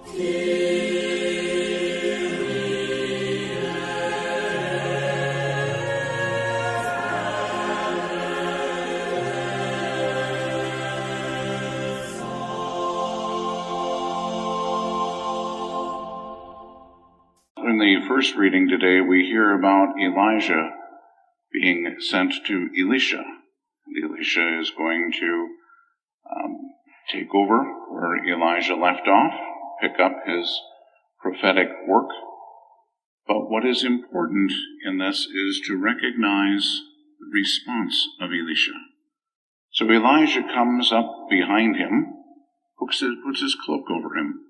In the first reading today, we hear about Elijah being sent to Elisha. And Elisha is going to take over where Elijah left off, pick up his prophetic work. But what is important in this is to recognize the response of Elisha. So Elijah comes up behind him, puts his cloak over him.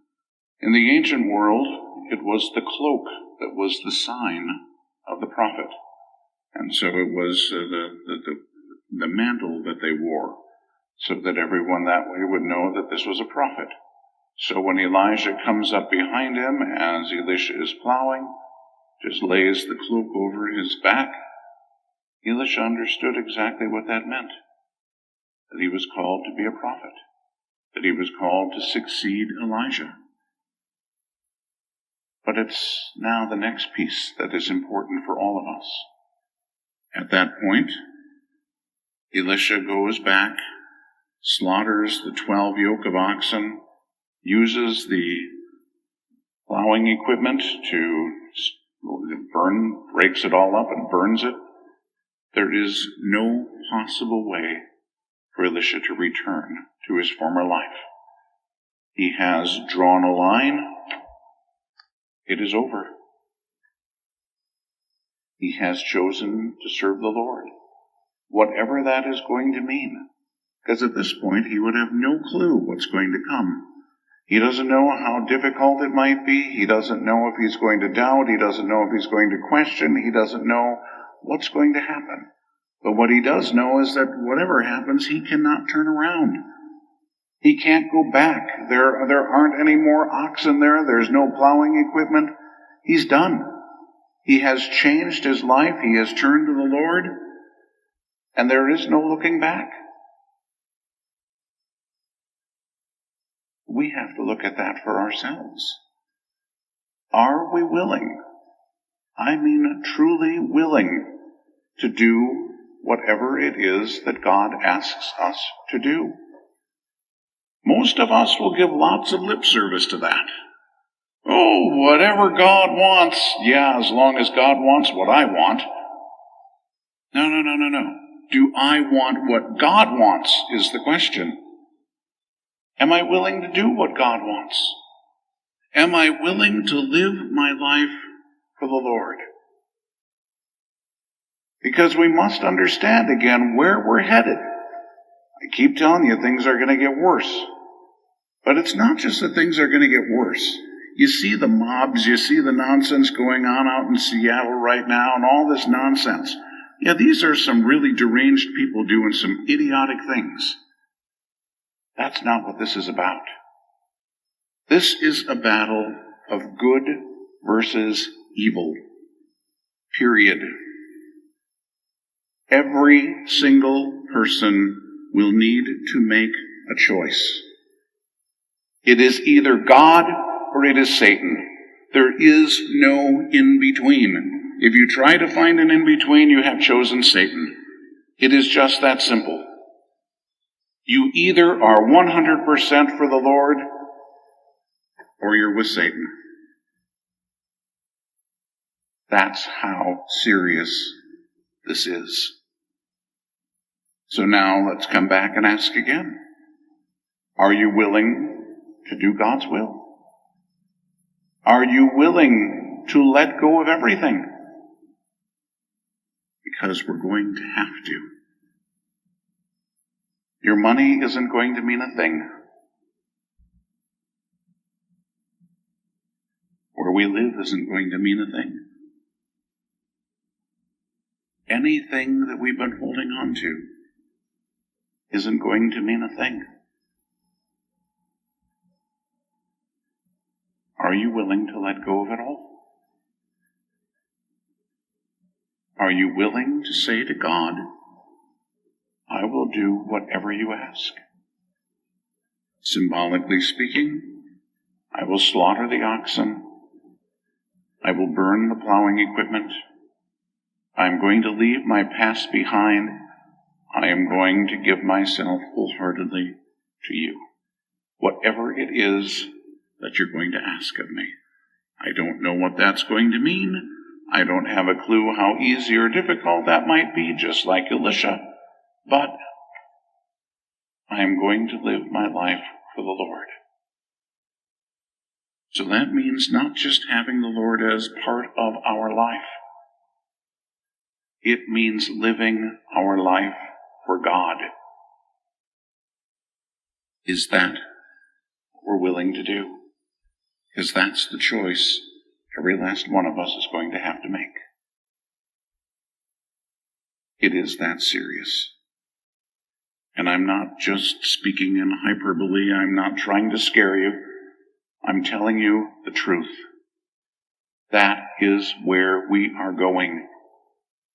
In the ancient world, it was the cloak that was the sign of the prophet. And so it was the mantle that they wore, so that everyone that way would know that this was a prophet. So when Elijah comes up behind him as Elisha is plowing, just lays the cloak over his back, Elisha understood exactly what that meant. That he was called to be a prophet. That he was called to succeed Elijah. But it's now the next piece that is important for all of us. At that point, Elisha goes back, slaughters the 12 yoke of oxen, uses the plowing equipment to breaks it all up and burns it. There is no possible way for Elisha to return to his former life. He has drawn a line. It is over. He has chosen to serve the Lord, whatever that is going to mean. Because at this point, he would have no clue what's going to come. He doesn't know how difficult it might be. He doesn't know if he's going to doubt. He doesn't know if he's going to question. He doesn't know what's going to happen. But what he does know is that whatever happens, he cannot turn around. He can't go back. There aren't any more oxen there. There's no plowing equipment. He's done. He has changed his life. He has turned to the Lord. And there is no looking back. We have to look at that for ourselves. Are we willing, I mean truly willing, to do whatever it is that God asks us to do? Most of us will give lots of lip service to that. Oh, whatever God wants. Yeah, as long as God wants what I want. No. Do I want what God wants is the question. Am I willing to do what God wants? Am I willing to live my life for the Lord? Because we must understand again where we're headed. I keep telling you things are going to get worse. But it's not just that things are going to get worse. You see the mobs, you see the nonsense going on out in Seattle right now and all this nonsense. Yeah, these are some really deranged people doing some idiotic things. That's not what this is about. This is a battle of good versus evil. Period. Every single person will need to make a choice. It is either God or it is Satan. There is no in-between. If you try to find an in-between, you have chosen Satan. It is just that simple. You either are 100% for the Lord or you're with Satan. That's how serious this is. So now let's come back and ask again. Are you willing to do God's will? Are you willing to let go of everything? Because we're going to have to. Your money isn't going to mean a thing. Where we live isn't going to mean a thing. Anything that we've been holding on to isn't going to mean a thing. Are you willing to let go of it all? Are you willing to say to God, I will do whatever you ask? Symbolically speaking, I will slaughter the oxen. I will burn the plowing equipment. I am going to leave my past behind. I am going to give myself wholeheartedly to you. Whatever it is that you're going to ask of me. I don't know what that's going to mean. I don't have a clue how easy or difficult that might be, just like Elisha. But I am going to live my life for the Lord. So that means not just having the Lord as part of our life. It means living our life for God. Is that what we're willing to do? Because that's the choice every last one of us is going to have to make. It is that serious. And I'm not just speaking in hyperbole. I'm not trying to scare you. I'm telling you the truth. That is where we are going.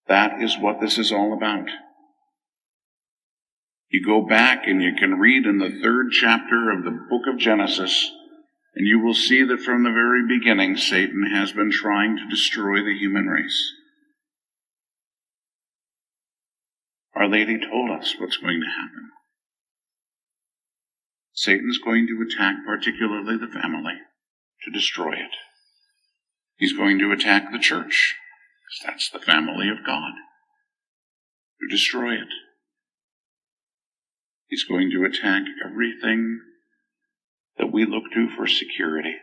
That is what this is all about. You go back and you can read in the 3rd chapter of the book of Genesis, and you will see that from the very beginning, Satan has been trying to destroy the human race. Our Lady told us what's going to happen. Satan's going to attack particularly the family to destroy it. He's going to attack the church, because that's the family of God, to destroy it. He's going to attack everything that we look to for security.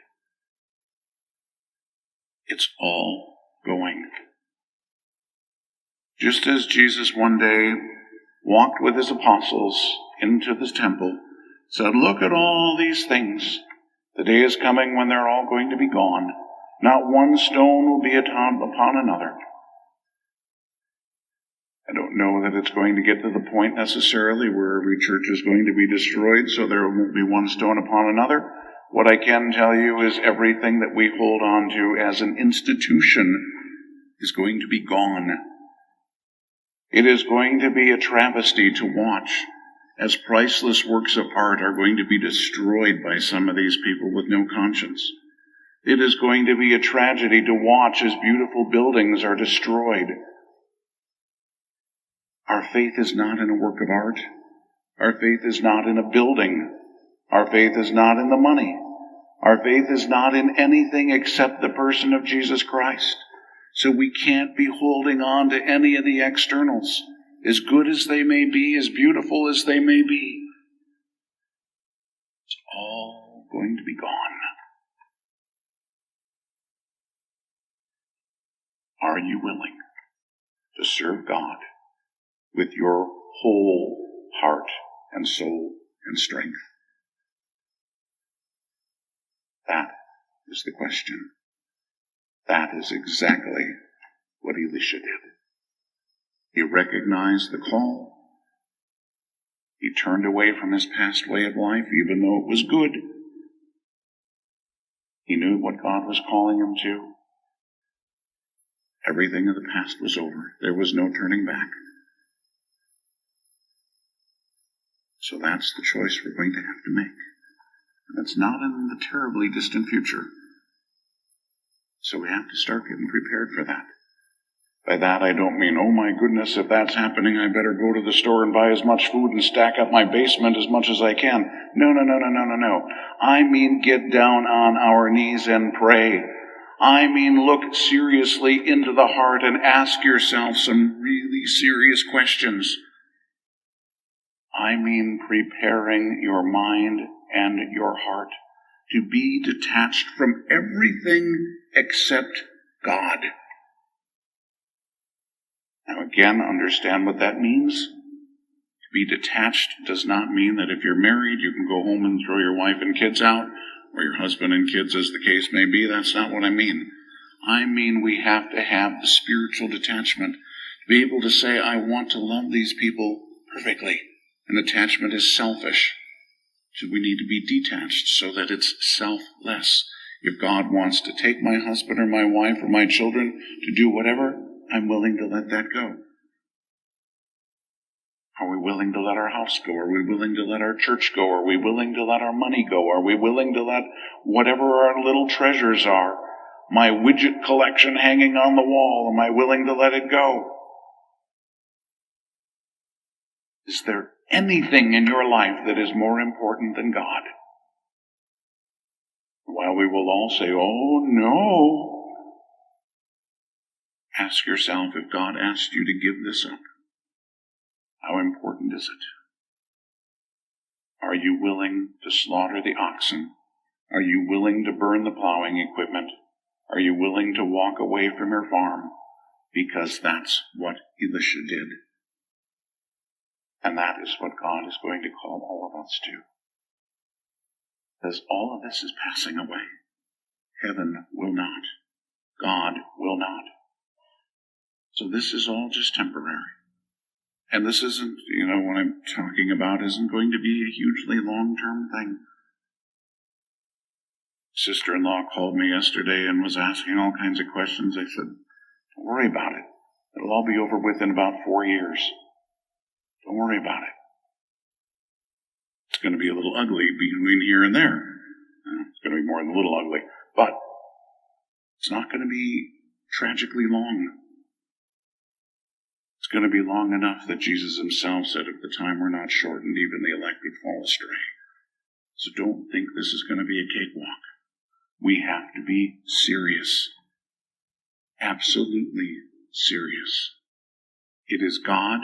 It's all going. Just as Jesus one day walked with his apostles into the temple, said, look at all these things. The day is coming when they're all going to be gone. Not one stone will be upon another. I don't know that it's going to get to the point necessarily where every church is going to be destroyed, so there won't be one stone upon another. What I can tell you is everything that we hold on to as an institution is going to be gone. It is going to be a travesty to watch as priceless works of art are going to be destroyed by some of these people with no conscience. It is going to be a tragedy to watch as beautiful buildings are destroyed. Our faith is not in a work of art. Our faith is not in a building. Our faith is not in the money. Our faith is not in anything except the person of Jesus Christ. So we can't be holding on to any of the externals, as good as they may be, as beautiful as they may be. It's all going to be gone. Are you willing to serve God with your whole heart and soul and strength? That is the question. That is exactly what Elisha did. He recognized the call. He turned away from his past way of life, even though it was good. He knew what God was calling him to. Everything of the past was over. There was no turning back. So that's the choice we're going to have to make. And it's not in the terribly distant future. So we have to start getting prepared for that. By that I don't mean, oh my goodness, if that's happening, I better go to the store and buy as much food and stack up my basement as much as I can. No. I mean get down on our knees and pray. I mean look seriously into the heart and ask yourself some really serious questions. I mean preparing your mind and your heart to be detached from everything except God. Now again, understand what that means. To be detached does not mean that if you're married, you can go home and throw your wife and kids out, or your husband and kids as the case may be. That's not what I mean. I mean we have to have the spiritual detachment to be able to say, I want to love these people perfectly. And attachment is selfish. So we need to be detached so that it's selfless. If God wants to take my husband or my wife or my children to do whatever, I'm willing to let that go. Are we willing to let our house go? Are we willing to let our church go? Are we willing to let our money go? Are we willing to let whatever our little treasures are, my widget collection hanging on the wall, am I willing to let it go? Is there anything in your life that is more important than God? While we will all say, oh no, ask yourself, if God asked you to give this up, how important is it? Are you willing to slaughter the oxen? Are you willing to burn the plowing equipment? Are you willing to walk away from your farm? Because that's what Elisha did. And that is what God is going to call all of us to. Because all of this is passing away. Heaven will not. God will not. So this is all just temporary. And this isn't, what I'm talking about isn't going to be a hugely long-term thing. Sister-in-law called me yesterday and was asking all kinds of questions. I said, don't worry about it. It'll all be over with in about 4 years. Don't worry about it. It's going to be a little ugly between here and there. It's going to be more than a little ugly. But it's not going to be tragically long. It's going to be long enough that Jesus himself said, if the time were not shortened, even the elect would fall astray. So don't think this is going to be a cakewalk. We have to be serious. Absolutely serious. It is God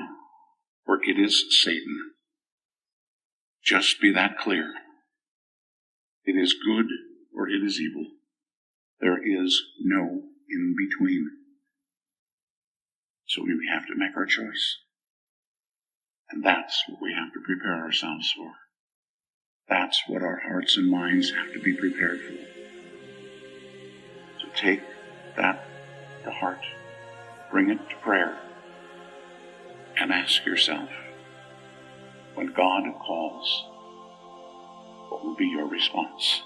or it is Satan. Just be that clear. It is good or it is evil. There is no in between. So we have to make our choice. And that's what we have to prepare ourselves for. That's what our hearts and minds have to be prepared for. So take that to heart, bring it to prayer, and ask yourself, when God calls, what will be your response?